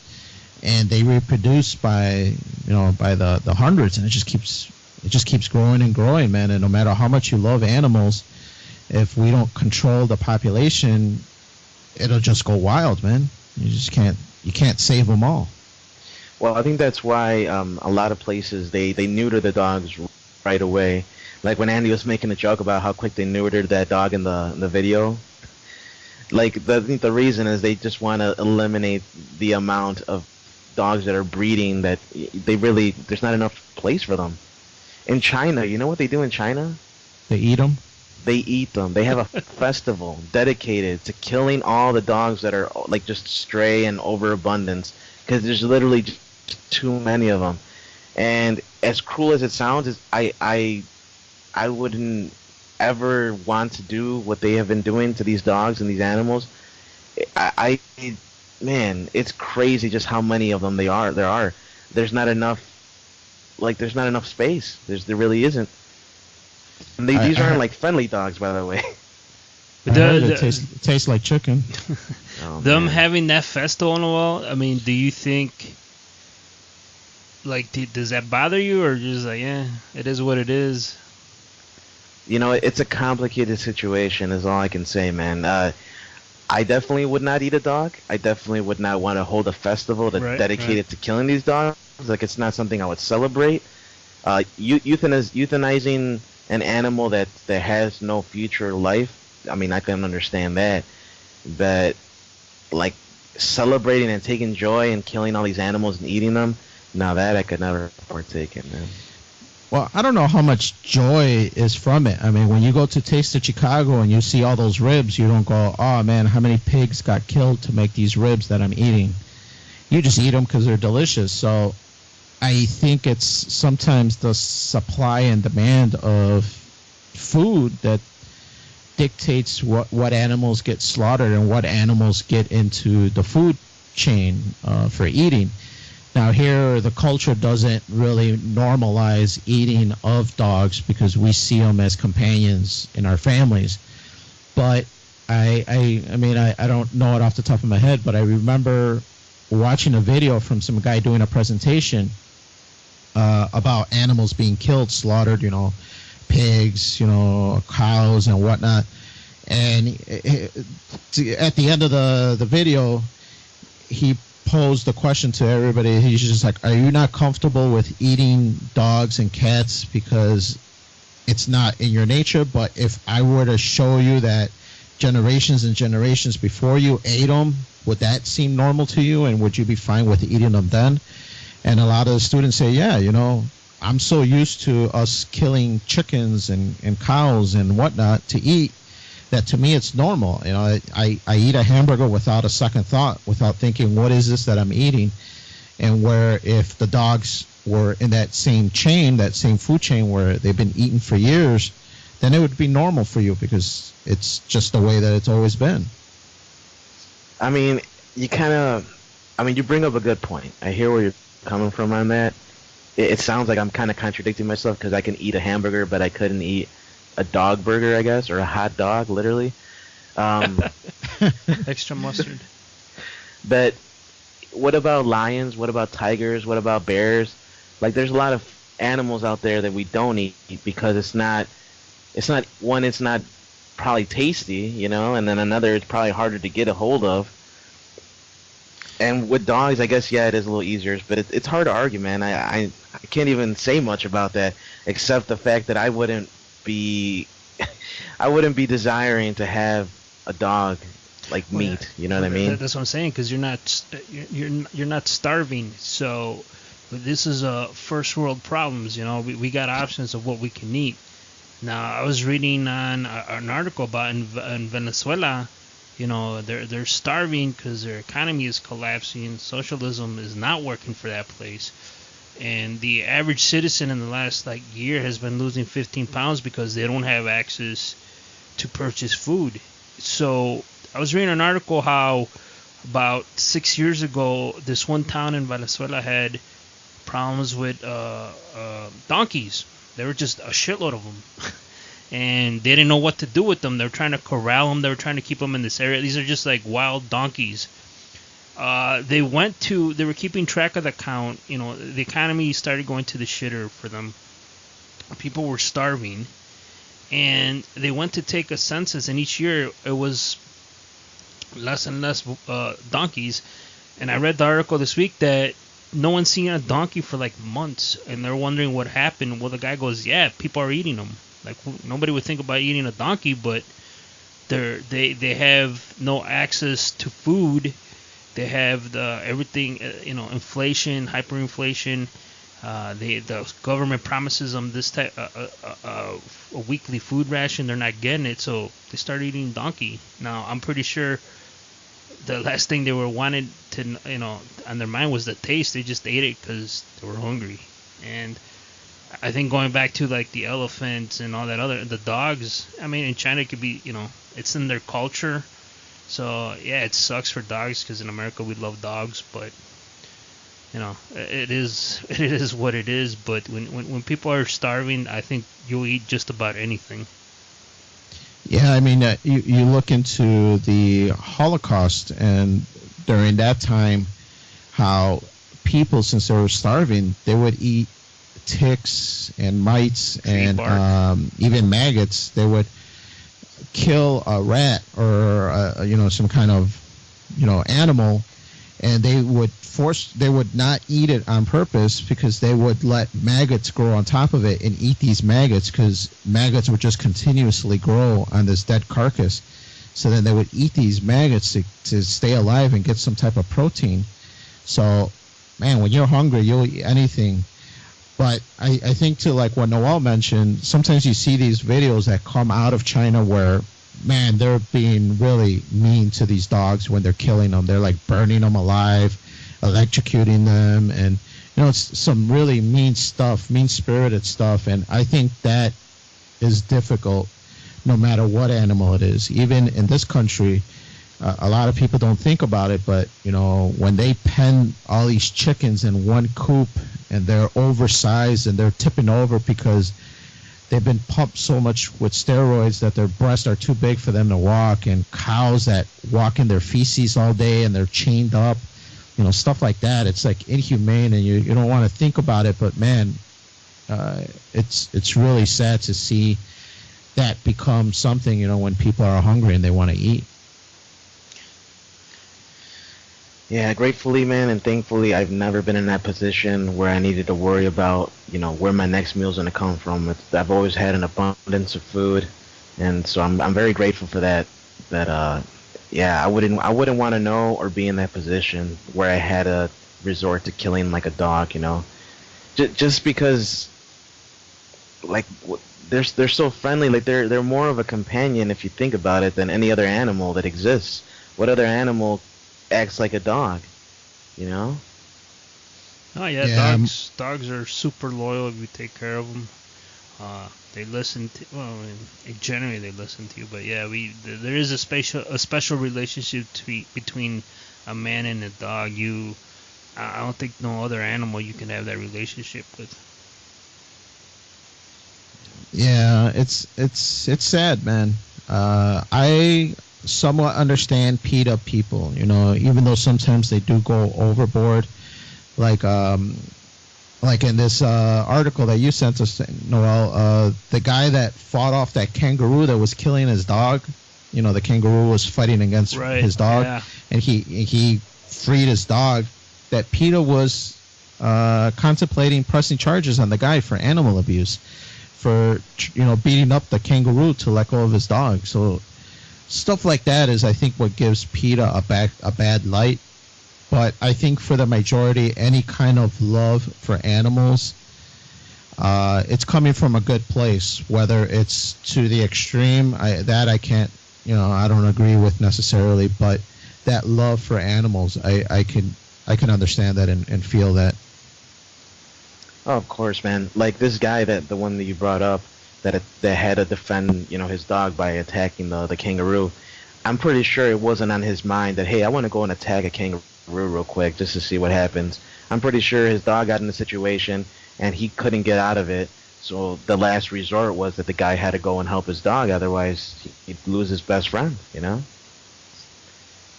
and they reproduce by the hundreds, and it just keeps growing and growing, man. And no matter how much you love animals, if we don't control the population, it'll just go wild, man. You can't save them all. Well, I think that's why a lot of places they neuter the dogs right away. Like when Andy was making a joke about how quick they neutered that dog in the video. Like I think the reason is they just want to eliminate the amount of dogs that are breeding, that there's not enough place for them. In China, you know what they do in China? They eat them? They eat them. They have a festival dedicated to killing all the dogs that are like just stray and overabundance, because there's literally just too many of them. And as cruel as it sounds, I wouldn't ever want to do what they have been doing to these dogs and these animals. Man, it's crazy just how many of them there are. There's not enough. Like, there's not enough space. There really isn't. And these aren't like friendly dogs, by the way. It tastes like chicken. Them having that festival on the wall, I mean, do you think, like, does that bother you, or just like, yeah, it is what it is? You know, it's a complicated situation, is all I can say, man. I definitely would not eat a dog. I definitely would not want to hold a festival dedicated to killing these dogs. Like, it's not something I would celebrate. Euthanizing an animal that has no future life, I mean, I can understand that. But, like, celebrating and taking joy in killing all these animals and eating them, now that I could never partake in, man. Well, I don't know how much joy is from it. I mean, when you go to Taste of Chicago and you see all those ribs, you don't go, oh, man, how many pigs got killed to make these ribs that I'm eating? You just eat them because they're delicious. So I think it's sometimes the supply and demand of food that dictates what animals get slaughtered and what animals get into the food chain for eating. Now here, the culture doesn't really normalize eating of dogs because we see them as companions in our families. But I don't know it off the top of my head, but I remember watching a video from some guy doing a presentation about animals being killed, slaughtered, pigs, cows and whatnot. And at the end of the video, he posed the question to everybody. He's just like, are you not comfortable with eating dogs and cats because it's not in your nature? But if I were to show you that generations and generations before you ate them, would that seem normal to you? And would you be fine with eating them then? And a lot of the students say, yeah, I'm so used to us killing chickens and cows and whatnot to eat that to me it's normal. I eat a hamburger without a second thought, without thinking, what is this that I'm eating? And where if the dogs were in that same chain, that same food chain where they've been eaten for years, then it would be normal for you because it's just the way that it's always been. I mean, you bring up a good point. I hear where you're coming from on that. It sounds like I'm kind of contradicting myself because I can eat a hamburger, but I couldn't eat a dog burger, I guess, or a hot dog, literally. Extra mustard. But what about lions? What about tigers? What about bears? Like, there's a lot of animals out there that we don't eat because it's not probably tasty, and then another, it's probably harder to get a hold of. And with dogs, I guess, yeah, it is a little easier, but it's hard to argue, man. I can't even say much about that except the fact that I wouldn't be desiring to have a dog like meat. You know what I mean? That's what I'm saying, because you're not starving. So this is first world problems. We got options of what we can eat. Now I was reading on an article about in Venezuela. They're starving because their economy is collapsing. Socialism is not working for that place. And the average citizen in the last year has been losing 15 pounds because they don't have access to purchase food. So I was reading an article how about 6 years ago, this one town in Venezuela had problems with donkeys. There were just a shitload of them. And they didn't know what to do with them. They were trying to corral them. They were trying to keep them in this area. These are just like wild donkeys. They were keeping track of the count. The economy started going to the shitter for them. People were starving. And they went to take a census, and each year it was less and less donkeys. And I read the article this week that no one's seen a donkey for months, and they're wondering what happened. Well, the guy goes, yeah, people are eating them. Nobody would think about eating a donkey, but they have no access to food. They have everything, inflation, hyperinflation. The government promises them this type a weekly food ration. They're not getting it, so they start eating donkey. Now I'm pretty sure the last thing they were wanted to, on their mind was the taste. They just ate it because they were hungry. And I think going back to the elephants and all that the dogs, in China it could be, it's in their culture. So yeah, it sucks for dogs because in America we love dogs, but it is what it is. But when people are starving, I think you'll eat just about anything. Yeah, you look into the Holocaust, and during that time, how people, since they were starving, they would eat ticks and mites and even maggots. They would kill a rat or some kind of animal, and they would not eat it on purpose because they would let maggots grow on top of it and eat these maggots because maggots would just continuously grow on this dead carcass. So then they would eat these maggots to stay alive and get some type of protein. So, man, when you're hungry, you'll eat anything. But I think to what Noel mentioned, sometimes you see these videos that come out of China where, man, they're being really mean to these dogs when they're killing them. They're burning them alive, electrocuting them, and it's some really mean stuff, mean-spirited stuff. And I think that is difficult no matter what animal it is. Even in this country, a lot of people don't think about it, but when they pen all these chickens in one coop and they're oversized and they're tipping over because they've been pumped so much with steroids that their breasts are too big for them to walk, and cows that walk in their feces all day and they're chained up, stuff like that. It's like inhumane, and you don't want to think about it, but man, it's really sad to see that become something, when people are hungry and they want to eat. Yeah, gratefully, man, and thankfully, I've never been in that position where I needed to worry about, where my next meal's gonna come from. I've always had an abundance of food, and so I'm very grateful for that. Yeah, I wouldn't want to know or be in that position where I had to resort to killing like a dog, just because, like, they're so friendly, like they're more of a companion if you think about it than any other animal that exists. What other animal acts like a dog, Oh yeah, dogs are super loyal if you take care of them. They listen to, generally they listen to you, but yeah, there is a special relationship between a man and a dog. I don't think no other animal you can have that relationship with. Yeah, it's sad, man. I somewhat understand PETA people, even though sometimes they do go overboard. Like in this article that you sent us, Noel, the guy that fought off that kangaroo that was killing his dog, the kangaroo was fighting against his dog, yeah. And he freed his dog. That PETA was contemplating pressing charges on the guy for animal abuse, for beating up the kangaroo to let go of his dog. So stuff like that is, I think, what gives PETA a bad light. But I think for the majority, any kind of love for animals, it's coming from a good place. Whether it's to the extreme, I can't, I don't agree with necessarily. But that love for animals, I can understand that and feel that. Oh, of course, man. Like this guy, the one that you brought up, that had to defend, his dog by attacking the kangaroo. I'm pretty sure it wasn't on his mind that, hey, I want to go and attack a kangaroo real quick just to see what happens. I'm pretty sure his dog got in the situation and he couldn't get out of it. So the last resort was that the guy had to go and help his dog, otherwise he'd lose his best friend.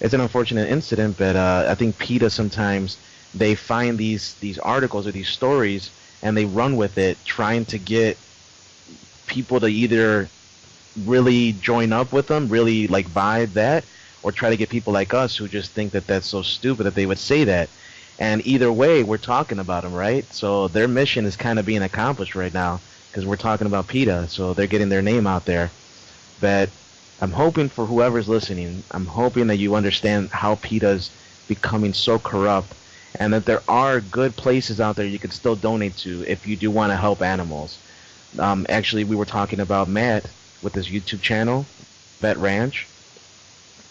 It's an unfortunate incident, but I think PETA sometimes they find these articles or these stories and they run with it, trying to get people to either really join up with them, really like vibe that, or try to get people like us who just think that that's so stupid that they would say that. And either way, we're talking about them, right? So their mission is kind of being accomplished right now because we're talking about PETA, so they're getting their name out there. But I'm hoping for whoever's listening, I'm hoping that you understand how PETA's becoming so corrupt, and that there are good places out there you can still donate to if you do want to help animals. Actually, we were talking about Matt with his YouTube channel, Vet Ranch.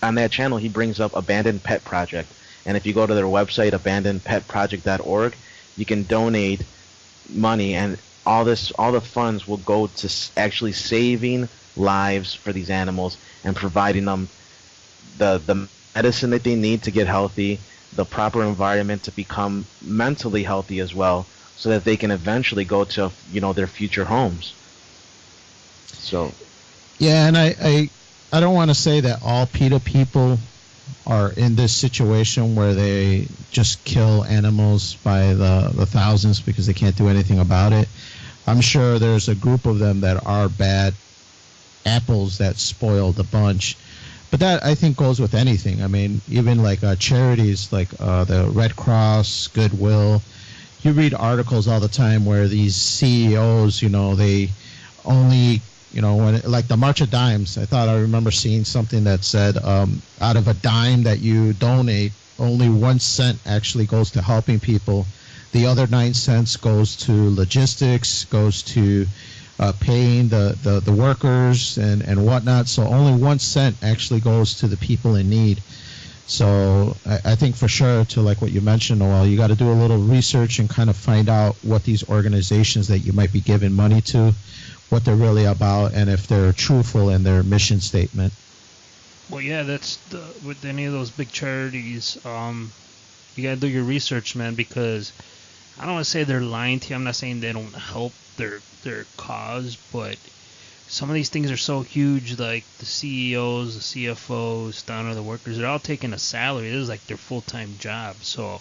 On that channel, he brings up Abandoned Pet Project. And if you go to their website, abandonedpetproject.org, you can donate money, and all the funds will go to actually saving lives for these animals and providing them the medicine that they need to get healthy, the proper environment to become mentally healthy as well, so that they can eventually go to their future homes. So yeah, and I don't want to say that all PETA people are in this situation where they just kill animals by the thousands because they can't do anything about it. I'm sure there's a group of them that are bad apples that spoil the bunch. But that, I think, goes with anything. I mean, even like charities like the Red Cross, Goodwill. You read articles all the time where these CEOs, they only, when like the March of Dimes, I remember seeing something that said out of a dime that you donate, only 1 cent actually goes to helping people. The other 9 cents goes to logistics, goes to paying the workers and whatnot. So only 1 cent actually goes to the people in need. So I think for sure, to like what you mentioned, Noel, you got to do a little research and kind of find out what these organizations that you might be giving money to, what they're really about and if they're truthful in their mission statement. Well, yeah, with any of those big charities, you gotta do your research, man, because I don't want to say they're lying to you. I'm not saying they don't help their cause, but some of these things are so huge, like the CEOs, the CFOs, down to the workers, they're all taking a salary. This is like their full-time job. So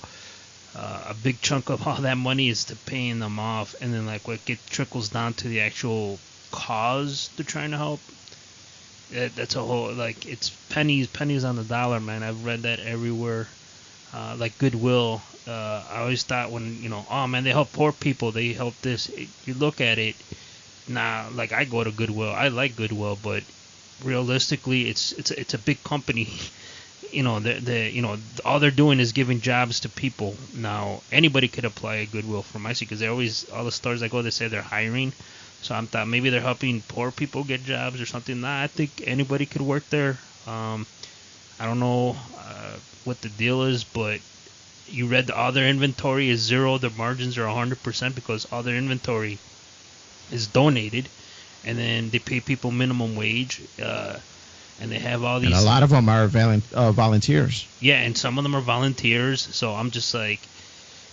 a big chunk of all that money is to paying them off, and then like what trickles down to the actual cause they're trying to help. That's a whole, like, it's pennies on the dollar, man. I've read that everywhere. Like Goodwill, I always thought when, oh man, they help poor people, they help this. You look at it, like I go to Goodwill, I like Goodwill, but realistically, it's a big company. All they're doing is giving jobs to people. Now anybody could apply at Goodwill from my seat, because all the stores I go, they say they're hiring. So I thought maybe they're helping poor people get jobs or something. Nah, I think anybody could work there. I don't know what the deal is, but you read all their inventory is zero. Their margins are 100% because all their inventory is donated, and then they pay people minimum wage, and they have all these. And a lot of them are volunteers. Yeah, and some of them are volunteers. So I'm just like,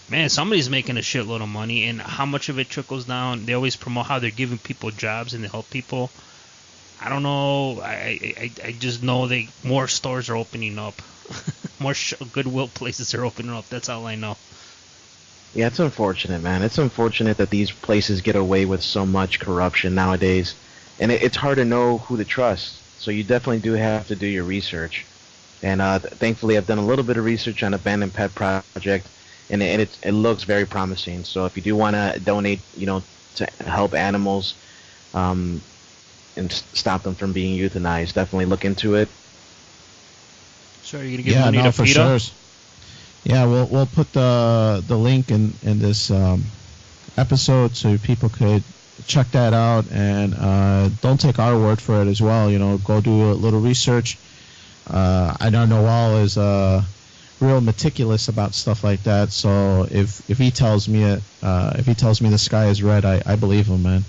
man, somebody's making a shitload of money, and how much of it trickles down? They always promote how they're giving people jobs and they help people. I don't know. I just know more stores are opening up. More Goodwill places are opening up. That's all I know. Yeah, it's unfortunate, man. It's unfortunate that these places get away with so much corruption nowadays, and it's hard to know who to trust. So you definitely do have to do your research. And thankfully, I've done a little bit of research on Abandoned Pet Project, and it looks very promising. So if you do want to donate, to help animals, and stop them from being euthanized, definitely look into it. So are you gonna give money to for PETA? Sure. Yeah, we'll put the link in this episode so people could check that out, and don't take our word for it as well. Go do a little research. I know Noel is real meticulous about stuff like that, so if he tells me the sky is red, I believe him, man.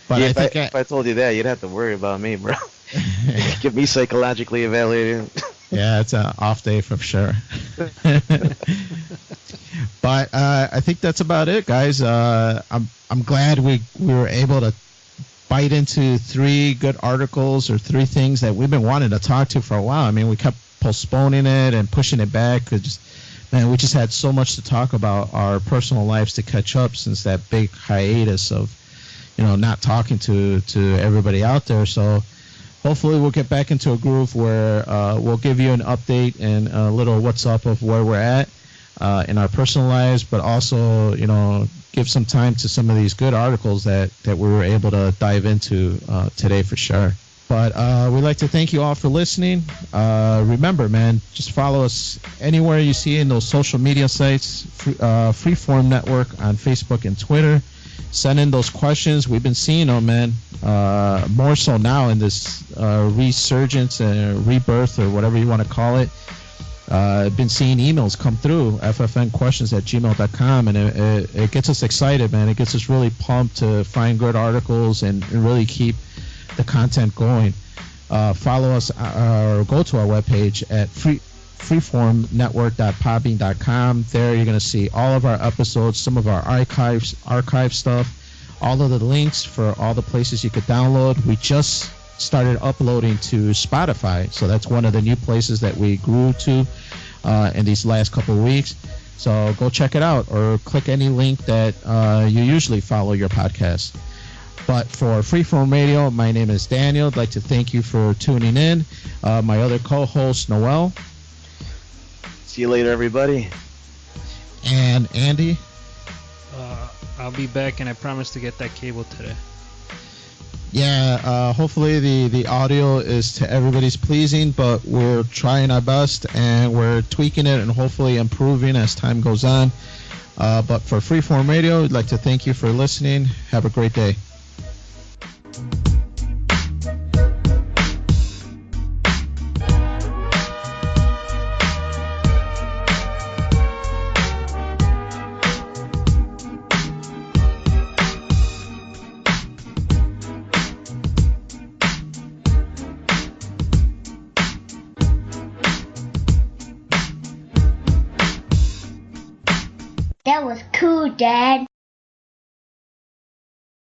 But yeah, I think if I told you that, you'd have to worry about me, bro. Get me psychologically evaluated. Yeah, it's an off day for sure. But I think that's about it, guys. I'm glad we were able to bite into 3 good articles, or 3 things that we've been wanting to talk to for a while. I mean, we kept postponing it and pushing it back. We just had so much to talk about, our personal lives to catch up since that big hiatus of not talking to everybody out there. So hopefully we'll get back into a groove where we'll give you an update and a little what's up of where we're at in our personal lives, but also give some time to some of these good articles that we were able to dive into today for sure. But we'd like to thank you all for listening. Remember, man, just follow us anywhere you see in those social media sites, Freeform Network on Facebook and Twitter. Send in those questions. We've been seeing them, man, more so now in this resurgence and rebirth, or whatever you want to call it. I've been seeing emails come through, ffnquestions@gmail.com, and it gets us excited, man. It gets us really pumped to find good articles and really keep the content going. Follow us or go to our webpage at freeformnetwork.podbean.com. There you're going to see all of our episodes, some of our archive stuff, all of the links for all the places you could download. We just started uploading to Spotify, so that's one of the new places that we grew to in these last couple of weeks. So go check it out, or click any link that you usually follow your podcast. But for Freeform Radio, my name is Daniel. I'd like to thank you for tuning in. My other co-host, Noel. See you later, everybody. And Andy. I'll be back, and I promise to get that cable today. Yeah, hopefully the audio is to everybody's pleasing, but we're trying our best, and we're tweaking it and hopefully improving as time goes on. But for Freeform Radio, I'd like to thank you for listening. Have a great day. That was cool, Dad.